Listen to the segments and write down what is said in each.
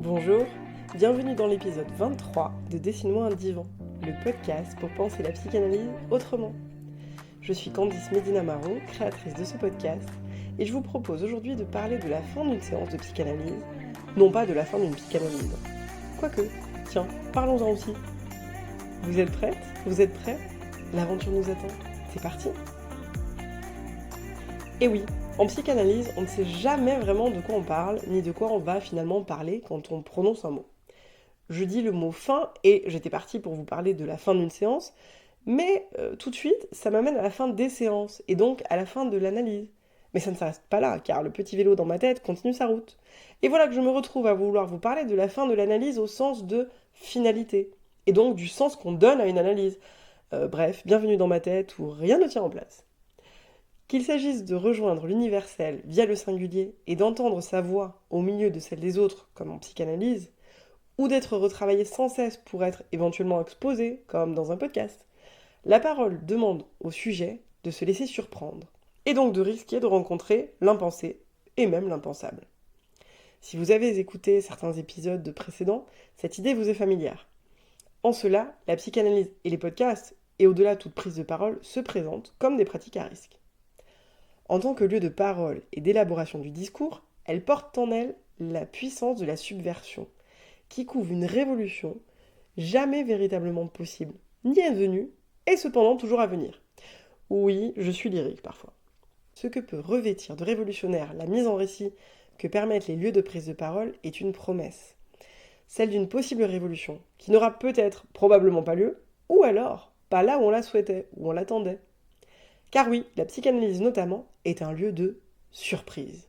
Bonjour, bienvenue dans l'épisode 23 de Dessine-moi un divan, le podcast pour penser la psychanalyse autrement. Je suis Candice Medina-Marron, créatrice de ce podcast, et je vous propose aujourd'hui de parler de la fin d'une séance de psychanalyse, non pas de la fin d'une psychanalyse. Quoique, tiens, parlons-en aussi. Vous êtes prêtes ? Vous êtes prêts ? L'aventure nous attend. C'est parti ! Et oui, en psychanalyse, on ne sait jamais vraiment de quoi on parle, ni de quoi on va finalement parler quand on prononce un mot. Je dis le mot fin, et j'étais partie pour vous parler de la fin d'une séance, mais tout de suite, ça m'amène à la fin des séances, et donc à la fin de l'analyse. Mais ça ne s'arrête pas là, car le petit vélo dans ma tête continue sa route. Et voilà que je me retrouve à vouloir vous parler de la fin de l'analyse au sens de finalité, et donc du sens qu'on donne à une analyse. Bref, bienvenue dans ma tête où rien ne tient en place. Qu'il s'agisse de rejoindre l'universel via le singulier et d'entendre sa voix au milieu de celle des autres, comme en psychanalyse, ou d'être retravaillé sans cesse pour être éventuellement exposé, comme dans un podcast, la parole demande au sujet de se laisser surprendre, et donc de risquer de rencontrer l'impensé, et même l'impensable. Si vous avez écouté certains épisodes de précédents, cette idée vous est familière. En cela, la psychanalyse et les podcasts, et au-delà toute prise de parole, se présentent comme des pratiques à risque. En tant que lieu de parole et d'élaboration du discours, elles portent en elles la puissance de la subversion, qui couvre une révolution jamais véritablement possible, ni advenue, et cependant toujours à venir. Oui, je suis lyrique parfois. Ce que peut revêtir de révolutionnaire la mise en récit que permettent les lieux de prise de parole est une promesse. Celle d'une possible révolution, qui n'aura peut-être probablement pas lieu, ou alors pas là où on la souhaitait, où on l'attendait. Car oui, la psychanalyse notamment est un lieu de surprise.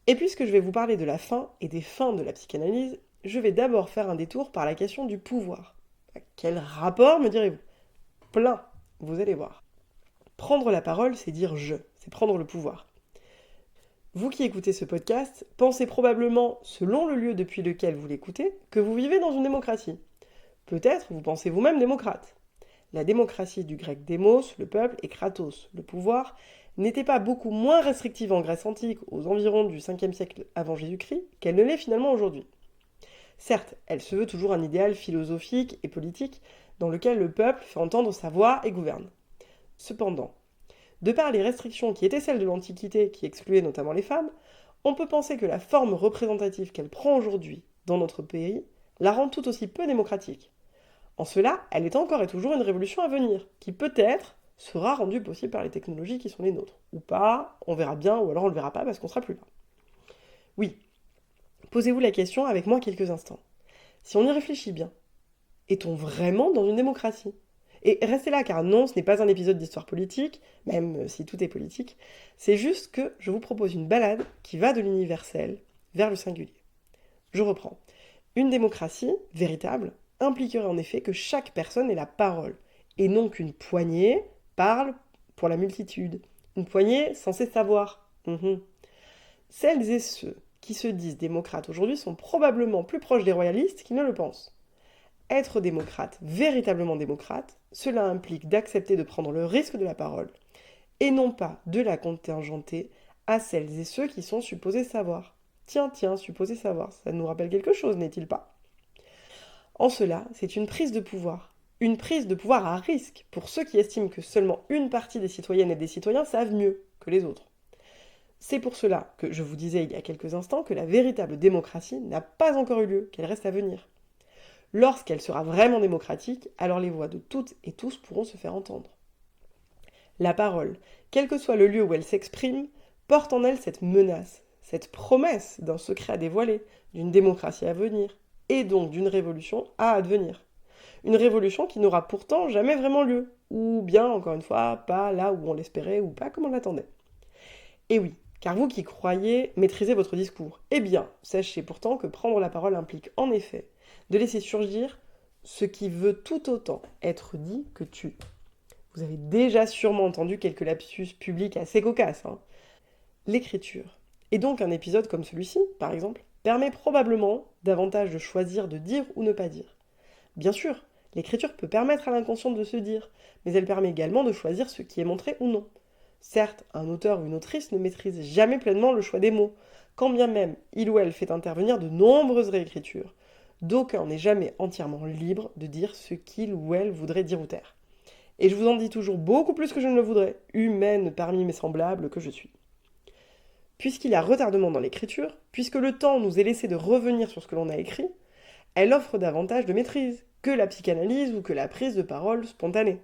Et puisque je vais vous parler de la fin et des fins de la psychanalyse, je vais d'abord faire un détour par la question du pouvoir. Quel rapport, me direz-vous ? Plein, vous allez voir. Prendre la parole, c'est dire je, c'est prendre le pouvoir. Vous qui écoutez ce podcast, pensez probablement, selon le lieu depuis lequel vous l'écoutez, que vous vivez dans une démocratie. Peut-être vous pensez vous-même démocrate. La démocratie du grec démos, le peuple, et kratos, le pouvoir, n'était pas beaucoup moins restrictive en Grèce antique aux environs du 5e siècle avant Jésus-Christ qu'elle ne l'est finalement aujourd'hui. Certes, elle se veut toujours un idéal philosophique et politique dans lequel le peuple fait entendre sa voix et gouverne. Cependant, de par les restrictions qui étaient celles de l'Antiquité qui excluaient notamment les femmes, on peut penser que la forme représentative qu'elle prend aujourd'hui dans notre pays la rend tout aussi peu démocratique. En cela, elle est encore et toujours une révolution à venir, qui peut-être sera rendue possible par les technologies qui sont les nôtres. Ou pas, on verra bien, ou alors on le verra pas parce qu'on sera plus là. Oui, posez-vous la question avec moi quelques instants. Si on y réfléchit bien, est-on vraiment dans une démocratie ? Et restez là, car non, ce n'est pas un épisode d'histoire politique, même si tout est politique, c'est juste que je vous propose une balade qui va de l'universel vers le singulier. Je reprends. Une démocratie, véritable, impliquerait en effet que chaque personne ait la parole, et non qu'une poignée parle pour la multitude. Une poignée censée savoir. Celles et ceux qui se disent démocrates aujourd'hui sont probablement plus proches des royalistes qu'ils ne le pensent. Être démocrate, véritablement démocrate, cela implique d'accepter de prendre le risque de la parole, et non pas de la contingenter à celles et ceux qui sont supposés savoir. Tiens, supposés savoir, ça nous rappelle quelque chose, n'est-il pas ? En cela, c'est une prise de pouvoir à risque pour ceux qui estiment que seulement une partie des citoyennes et des citoyens savent mieux que les autres. C'est pour cela que je vous disais il y a quelques instants que la véritable démocratie n'a pas encore eu lieu, qu'elle reste à venir. Lorsqu'elle sera vraiment démocratique, alors les voix de toutes et tous pourront se faire entendre. La parole, quel que soit le lieu où elle s'exprime, porte en elle cette menace, cette promesse d'un secret à dévoiler, d'une démocratie à venir, et donc d'une révolution à advenir. Une révolution qui n'aura pourtant jamais vraiment lieu, ou bien, encore une fois, pas là où on l'espérait, ou pas comme on l'attendait. Et oui, car vous qui croyez maîtriser votre discours, eh bien, sachez pourtant que prendre la parole implique en effet de laisser surgir ce qui veut tout autant être dit que tu. Vous avez déjà sûrement entendu quelques lapsus publics assez cocasses. L'écriture, et donc un épisode comme celui-ci, par exemple, permet probablement davantage de choisir de dire ou ne pas dire. Bien sûr, l'écriture peut permettre à l'inconscient de se dire, mais elle permet également de choisir ce qui est montré ou non. Certes, un auteur ou une autrice ne maîtrise jamais pleinement le choix des mots, quand bien même il ou elle fait intervenir de nombreuses réécritures, d'aucun n'est jamais entièrement libre de dire ce qu'il ou elle voudrait dire ou taire. Et je vous en dis toujours beaucoup plus que je ne le voudrais, humaine parmi mes semblables que je suis. Puisqu'il y a retardement dans l'écriture, puisque le temps nous est laissé de revenir sur ce que l'on a écrit, elle offre davantage de maîtrise que la psychanalyse ou que la prise de parole spontanée.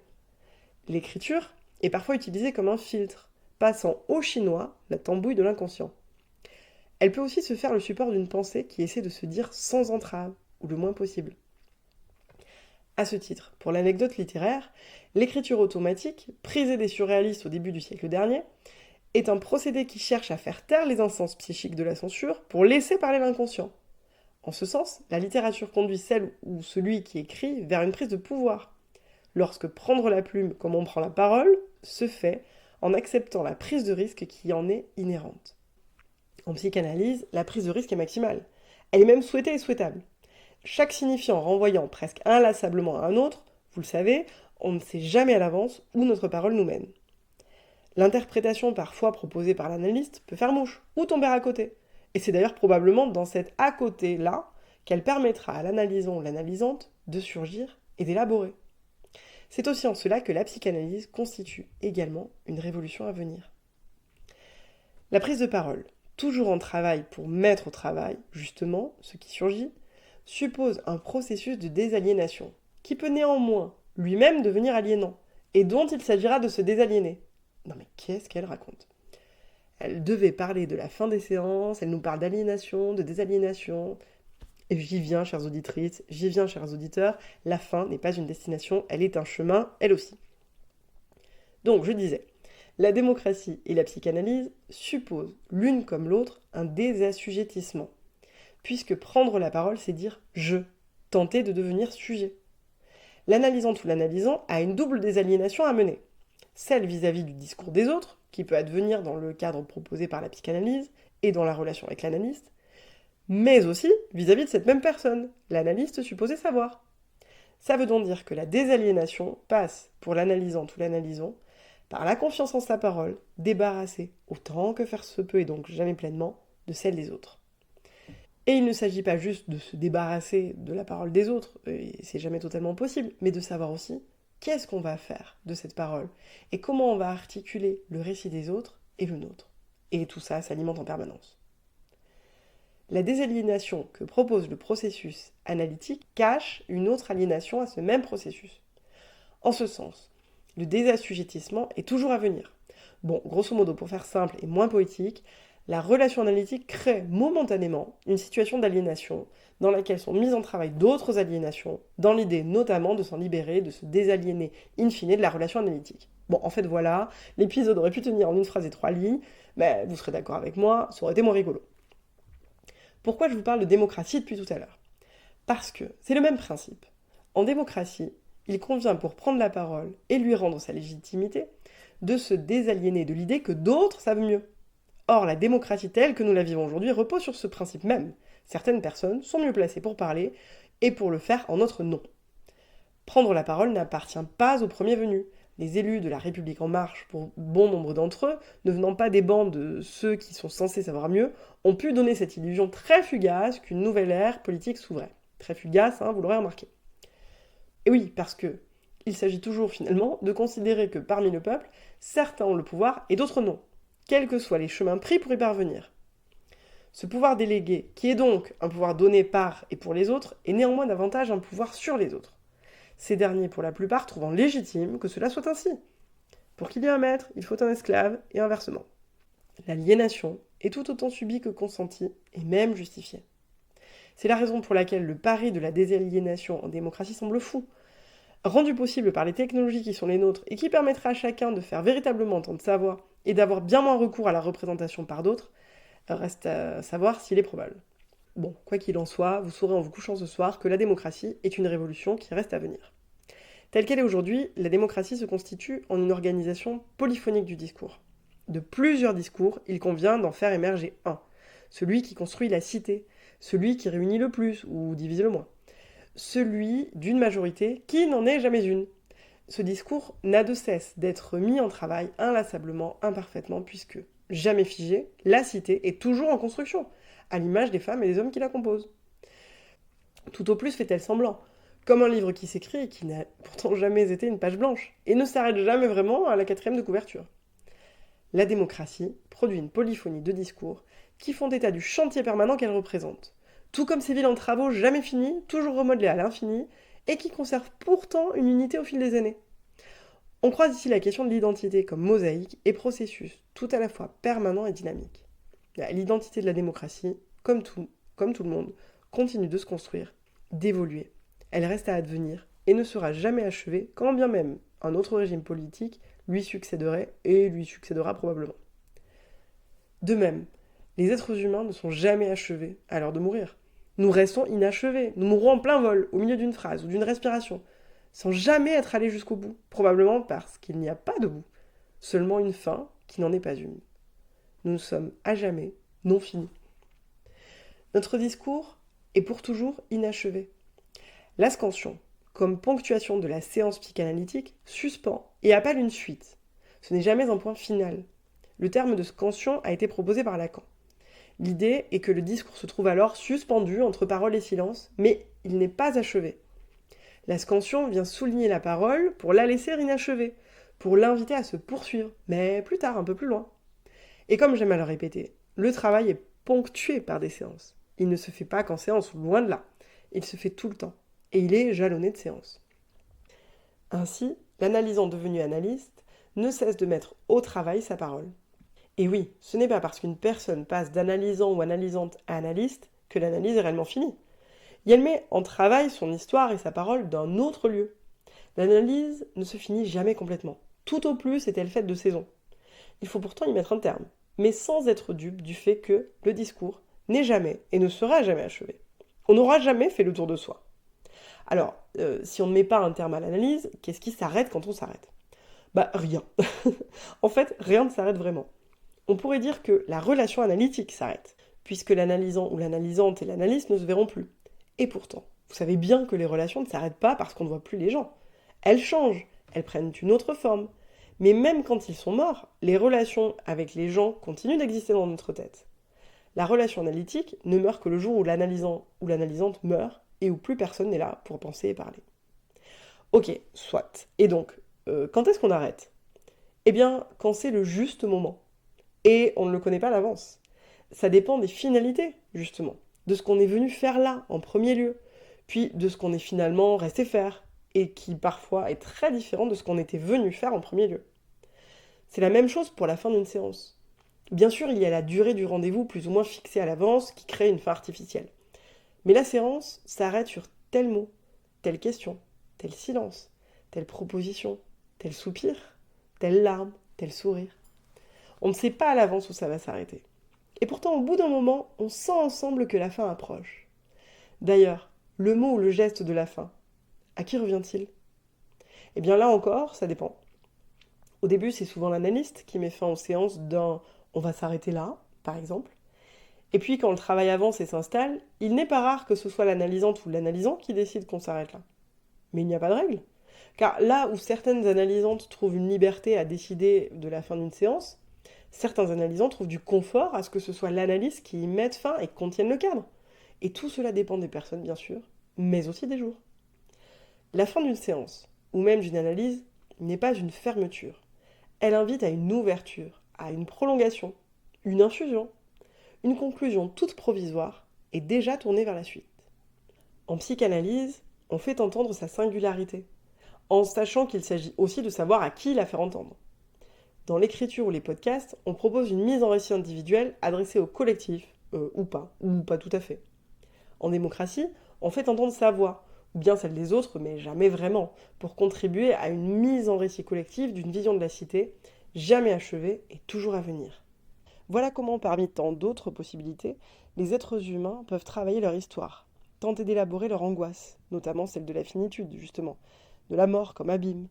L'écriture est parfois utilisée comme un filtre, passant au chinois la tambouille de l'inconscient. Elle peut aussi se faire le support d'une pensée qui essaie de se dire sans entrave, ou le moins possible. À ce titre, pour l'anecdote littéraire, l'écriture automatique, prisée des surréalistes au début du siècle dernier, est un procédé qui cherche à faire taire les instances psychiques de la censure pour laisser parler l'inconscient. En ce sens, la littérature conduit celle ou celui qui écrit vers une prise de pouvoir, lorsque prendre la plume comme on prend la parole se fait en acceptant la prise de risque qui en est inhérente. En psychanalyse, la prise de risque est maximale. Elle est même souhaitée et souhaitable. Chaque signifiant renvoyant presque inlassablement à un autre, vous le savez, on ne sait jamais à l'avance où notre parole nous mène. L'interprétation parfois proposée par l'analyste peut faire mouche ou tomber à côté. Et c'est d'ailleurs probablement dans cet à côté-là qu'elle permettra à l'analysant ou l'analysante de surgir et d'élaborer. C'est aussi en cela que la psychanalyse constitue également une révolution à venir. La prise de parole, toujours en travail pour mettre au travail, justement, ce qui surgit, suppose un processus de désaliénation, qui peut néanmoins lui-même devenir aliénant, et dont il s'agira de se désaliéner. Non mais qu'est-ce qu'elle raconte ? Elle devait parler de la fin des séances, elle nous parle d'aliénation, de désaliénation. Et j'y viens, chères auditrices, j'y viens, chers auditeurs, la fin n'est pas une destination, elle est un chemin, elle aussi. Donc, je disais, la démocratie et la psychanalyse supposent, l'une comme l'autre, un désassujettissement. Puisque prendre la parole, c'est dire « je », tenter de devenir sujet. L'analysant ou l'analysant a une double désaliénation à mener. Celle vis-à-vis du discours des autres, qui peut advenir dans le cadre proposé par la psychanalyse et dans la relation avec l'analyste, mais aussi vis-à-vis de cette même personne, l'analyste supposé savoir. Ça veut donc dire que la désaliénation passe, pour l'analysante ou l'analysant, par la confiance en sa parole, débarrassée, autant que faire se peut et donc jamais pleinement, de celle des autres. Et il ne s'agit pas juste de se débarrasser de la parole des autres, et c'est jamais totalement possible, mais de savoir aussi qu'est-ce qu'on va faire de cette parole, et comment on va articuler le récit des autres et le nôtre. Et tout ça s'alimente en permanence. La désaliénation que propose le processus analytique cache une autre aliénation à ce même processus. En ce sens, le désassujettissement est toujours à venir. Bon, grosso modo, pour faire simple et moins poétique, la relation analytique crée momentanément une situation d'aliénation dans laquelle sont mises en travail d'autres aliénations, dans l'idée notamment de s'en libérer, de se désaliéner in fine de la relation analytique. Bon, en fait voilà, l'épisode aurait pu tenir en une phrase et 3 lignes, mais vous serez d'accord avec moi, ça aurait été moins rigolo. Pourquoi je vous parle de démocratie depuis tout à l'heure ? Parce que c'est le même principe. En démocratie, il convient pour prendre la parole et lui rendre sa légitimité de se désaliéner de l'idée que d'autres savent mieux. Or, la démocratie telle que nous la vivons aujourd'hui repose sur ce principe même. Certaines personnes sont mieux placées pour parler et pour le faire en notre nom. Prendre la parole n'appartient pas aux premiers venus. Les élus de la République en marche, pour bon nombre d'entre eux, ne venant pas des bancs de ceux qui sont censés savoir mieux, ont pu donner cette illusion très fugace qu'une nouvelle ère politique s'ouvrait. Très fugace, vous l'aurez remarqué. Et oui, parce que il s'agit toujours finalement de considérer que parmi le peuple, certains ont le pouvoir et d'autres non, quels que soient les chemins pris pour y parvenir. Ce pouvoir délégué, qui est donc un pouvoir donné par et pour les autres, est néanmoins davantage un pouvoir sur les autres. Ces derniers, pour la plupart, trouvant légitime que cela soit ainsi. Pour qu'il y ait un maître, il faut un esclave, et inversement. L'aliénation est tout autant subie que consentie, et même justifiée. C'est la raison pour laquelle le pari de la désaliénation en démocratie semble fou. Rendu possible par les technologies qui sont les nôtres et qui permettra à chacun de faire véritablement entendre sa voix et d'avoir bien moins recours à la représentation par d'autres, reste à savoir s'il est probable. Bon, quoi qu'il en soit, vous saurez en vous couchant ce soir que la démocratie est une révolution qui reste à venir. Telle qu'elle est aujourd'hui, la démocratie se constitue en une organisation polyphonique du discours. De plusieurs discours, il convient d'en faire émerger un. Celui qui construit la cité, celui qui réunit le plus ou divise le moins. Celui d'une majorité qui n'en est jamais une. Ce discours n'a de cesse d'être mis en travail inlassablement, imparfaitement, puisque jamais figée, la cité est toujours en construction, à l'image des femmes et des hommes qui la composent. Tout au plus fait-elle semblant, comme un livre qui s'écrit et qui n'a pourtant jamais été une page blanche, et ne s'arrête jamais vraiment à la quatrième de couverture. La démocratie produit une polyphonie de discours qui font état du chantier permanent qu'elle représente, tout comme ces villes en travaux jamais finis, toujours remodelées à l'infini, et qui conservent pourtant une unité au fil des années. On croise ici la question de l'identité comme mosaïque et processus tout à la fois permanent et dynamique. L'identité de la démocratie, comme tout le monde, continue de se construire, d'évoluer. Elle reste à advenir et ne sera jamais achevée quand bien même un autre régime politique lui succéderait et lui succédera probablement. De même, les êtres humains ne sont jamais achevés à l'heure de mourir. Nous restons inachevés, nous mourrons en plein vol, au milieu d'une phrase ou d'une respiration, sans jamais être allés jusqu'au bout, probablement parce qu'il n'y a pas de bout, seulement une fin qui n'en est pas une. Nous sommes à jamais non finis. Notre discours est pour toujours inachevé. La scansion, comme ponctuation de la séance psychanalytique, suspend et appelle une suite. Ce n'est jamais un point final. Le terme de scansion a été proposé par Lacan. L'idée est que le discours se trouve alors suspendu entre parole et silence, mais il n'est pas achevé. La scansion vient souligner la parole pour la laisser inachevée, pour l'inviter à se poursuivre, mais plus tard, un peu plus loin. Et comme j'aime à le répéter, le travail est ponctué par des séances. Il ne se fait pas qu'en séance, loin de là. Il se fait tout le temps. Et il est jalonné de séances. Ainsi, l'analysant devenu analyste ne cesse de mettre au travail sa parole. Et oui, ce n'est pas parce qu'une personne passe d'analysant ou analysante à analyste que l'analyse est réellement finie. Et elle met en travail son histoire et sa parole d'un autre lieu. L'analyse ne se finit jamais complètement. Tout au plus est-elle faite de saisons. Il faut pourtant y mettre un terme, mais sans être dupe du fait que le discours n'est jamais et ne sera jamais achevé. On n'aura jamais fait le tour de soi. Alors, si on ne met pas un terme à l'analyse, qu'est-ce qui s'arrête quand on s'arrête? Bah rien. En fait, rien ne s'arrête vraiment. On pourrait dire que la relation analytique s'arrête, puisque l'analysant ou l'analysante et l'analyste ne se verront plus. Et pourtant, vous savez bien que les relations ne s'arrêtent pas parce qu'on ne voit plus les gens. Elles changent, elles prennent une autre forme. Mais même quand ils sont morts, les relations avec les gens continuent d'exister dans notre tête. La relation analytique ne meurt que le jour où l'analysant ou l'analysante meurt et où plus personne n'est là pour penser et parler. Ok, soit. Et donc, quand est-ce qu'on arrête? Eh bien, quand c'est le juste moment. Et on ne le connaît pas à l'avance. Ça dépend des finalités, justement, de ce qu'on est venu faire là, en premier lieu, puis de ce qu'on est finalement resté faire, et qui parfois est très différent de ce qu'on était venu faire en premier lieu. C'est la même chose pour la fin d'une séance. Bien sûr, il y a la durée du rendez-vous plus ou moins fixée à l'avance qui crée une fin artificielle. Mais la séance s'arrête sur tel mot, telle question, tel silence, telle proposition, tel soupir, telle larme, tel sourire. On ne sait pas à l'avance où ça va s'arrêter. Et pourtant, au bout d'un moment, on sent ensemble que la fin approche. D'ailleurs, le mot ou le geste de la fin, à qui revient-il? Eh bien là encore, ça dépend. Au début, c'est souvent l'analyste qui met fin aux séances d'un «on va s'arrêter là», par exemple. Et puis, quand le travail avance et s'installe, il n'est pas rare que ce soit l'analysante ou l'analysant qui décide qu'on s'arrête là. Mais il n'y a pas de règle. Car là où certaines analysantes trouvent une liberté à décider de la fin d'une séance, certains analysants trouvent du confort à ce que ce soit l'analyse qui y mette fin et contienne le cadre. Et tout cela dépend des personnes, bien sûr, mais aussi des jours. La fin d'une séance, ou même d'une analyse, n'est pas une fermeture. Elle invite à une ouverture, à une prolongation, une infusion, une conclusion toute provisoire et déjà tournée vers la suite. En psychanalyse, on fait entendre sa singularité, en sachant qu'il s'agit aussi de savoir à qui la faire entendre. Dans l'écriture ou les podcasts, on propose une mise en récit individuelle adressée au collectif, ou pas tout à fait. En démocratie, on fait entendre sa voix, ou bien celle des autres, mais jamais vraiment, pour contribuer à une mise en récit collective d'une vision de la cité, jamais achevée et toujours à venir. Voilà comment, parmi tant d'autres possibilités, les êtres humains peuvent travailler leur histoire, tenter d'élaborer leur angoisse, notamment celle de la finitude, justement, de la mort comme abîme,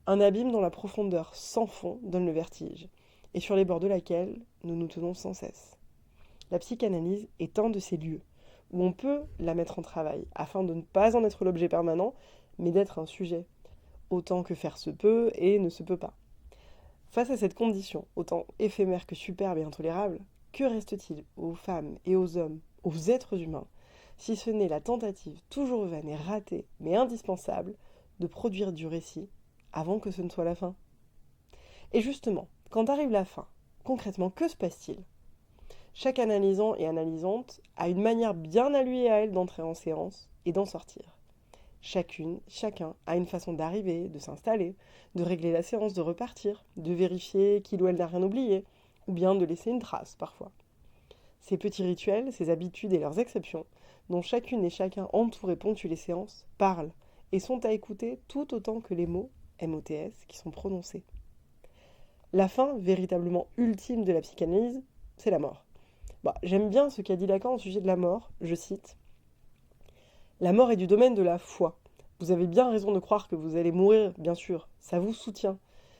un abîme dont la profondeur sans fond donne le vertige, et sur les bords de laquelle nous nous tenons sans cesse. La psychanalyse est un de ces lieux où on peut la mettre en travail, afin de ne pas en être l'objet permanent, mais d'être un sujet, autant que faire se peut et ne se peut pas. Face à cette condition, autant éphémère que superbe et intolérable, que reste-t-il aux femmes et aux hommes, aux êtres humains, si ce n'est la tentative toujours vaine et ratée, mais indispensable, de produire du récit avant que ce ne soit la fin? Et justement, quand arrive la fin, concrètement, que se passe-t-il? Chaque analysant et analysante a une manière bien à lui et à elle d'entrer en séance et d'en sortir. Chacune, chacun a une façon d'arriver, de s'installer, de régler la séance, de repartir, de vérifier qu'il ou elle n'a rien oublié, ou bien de laisser une trace parfois. Ces petits rituels, ces habitudes et leurs exceptions, dont chacune et chacun entoure et ponctue les séances, parlent et sont à écouter tout autant que les mots MOTS qui sont prononcés. La fin véritablement ultime de la psychanalyse, c'est la mort. J'aime bien ce qu'a dit Lacan au sujet de la mort, je cite: La mort est du domaine de la foi. Vous avez bien raison de croire que vous allez mourir, bien sûr, ça vous soutient.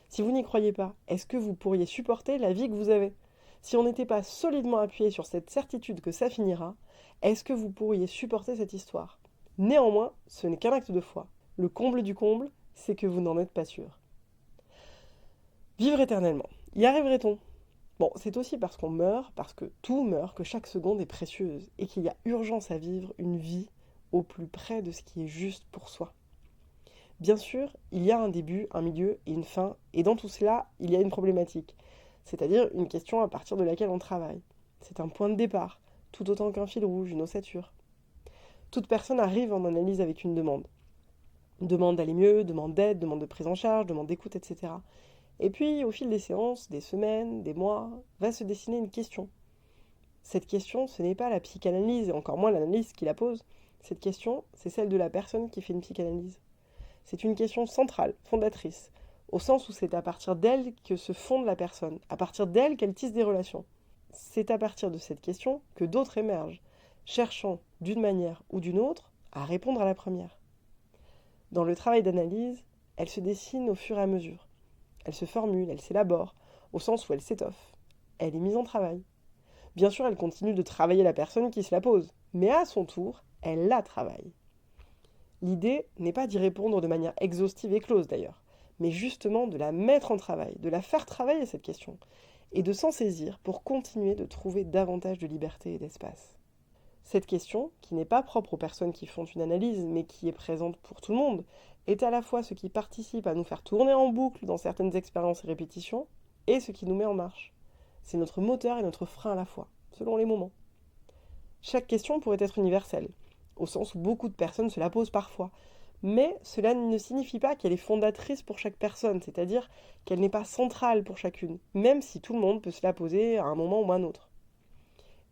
Si vous n'y croyez pas, est-ce que vous pourriez supporter la vie que vous avez? Si on n'était pas solidement appuyé sur cette certitude que ça finira, est-ce que vous pourriez supporter cette histoire? Néanmoins, ce n'est qu'un acte de foi. Le comble du comble, c'est que vous n'en êtes pas sûr. Vivre éternellement. Y arriverait-on? C'est aussi parce qu'on meurt, parce que tout meurt, que chaque seconde est précieuse et qu'il y a urgence à vivre une vie au plus près de ce qui est juste pour soi. Bien sûr, il y a un début, un milieu et une fin, et dans tout cela, il y a une problématique, c'est-à-dire une question à partir de laquelle on travaille. C'est un point de départ, tout autant qu'un fil rouge, une ossature. Toute personne arrive en analyse avec une demande. Demande d'aller mieux, demande d'aide, demande de prise en charge, demande d'écoute, etc. Et puis, au fil des séances, des semaines, des mois, va se dessiner une question. Cette question, ce n'est pas la psychanalyse, et encore moins l'analyse qui la pose. Cette question, c'est celle de la personne qui fait une psychanalyse. C'est une question centrale, fondatrice, au sens où c'est à partir d'elle que se fonde la personne, à partir d'elle qu'elle tisse des relations. C'est à partir de cette question que d'autres émergent, cherchant, d'une manière ou d'une autre, à répondre à la première. Dans le travail d'analyse, elle se dessine au fur et à mesure. Elle se formule, elle s'élabore, au sens où elle s'étoffe. Elle est mise en travail. Bien sûr, elle continue de travailler la personne qui se la pose, mais à son tour, elle la travaille. L'idée n'est pas d'y répondre de manière exhaustive et close d'ailleurs, mais justement de la mettre en travail, de la faire travailler cette question, et de s'en saisir pour continuer de trouver davantage de liberté et d'espace. Cette question, qui n'est pas propre aux personnes qui font une analyse, mais qui est présente pour tout le monde, est à la fois ce qui participe à nous faire tourner en boucle dans certaines expériences et répétitions, et ce qui nous met en marche. C'est notre moteur et notre frein à la fois, selon les moments. Chaque question pourrait être universelle, au sens où beaucoup de personnes se la posent parfois, mais cela ne signifie pas qu'elle est fondatrice pour chaque personne, c'est-à-dire qu'elle n'est pas centrale pour chacune, même si tout le monde peut se la poser à un moment ou à un autre.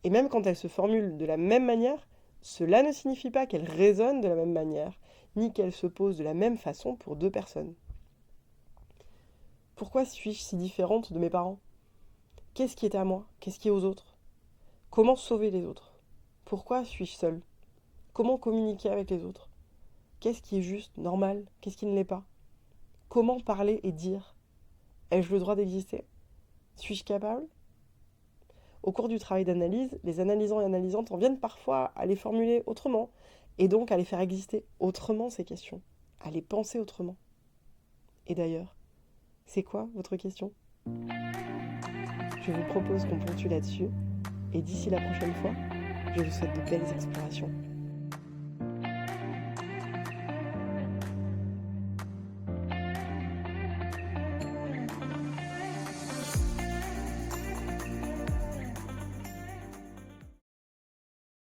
Et même quand elle se formule de la même manière, cela ne signifie pas qu'elle résonne de la même manière, ni qu'elle se pose de la même façon pour deux personnes. Pourquoi suis-je si différente de mes parents? Qu'est-ce qui est à moi? Qu'est-ce qui est aux autres? Comment sauver les autres? Pourquoi suis-je seule? Comment communiquer avec les autres? Qu'est-ce qui est juste, normal? Qu'est-ce qui ne l'est pas? Comment parler et dire? Ai-je le droit d'exister? Suis-je capable? Au cours du travail d'analyse, les analysants et analysantes en viennent parfois à les formuler autrement, et donc à les faire exister autrement ces questions, à les penser autrement. Et d'ailleurs, c'est quoi votre question? Je vous propose qu'on ponctue là-dessus, et d'ici la prochaine fois, je vous souhaite de belles explorations.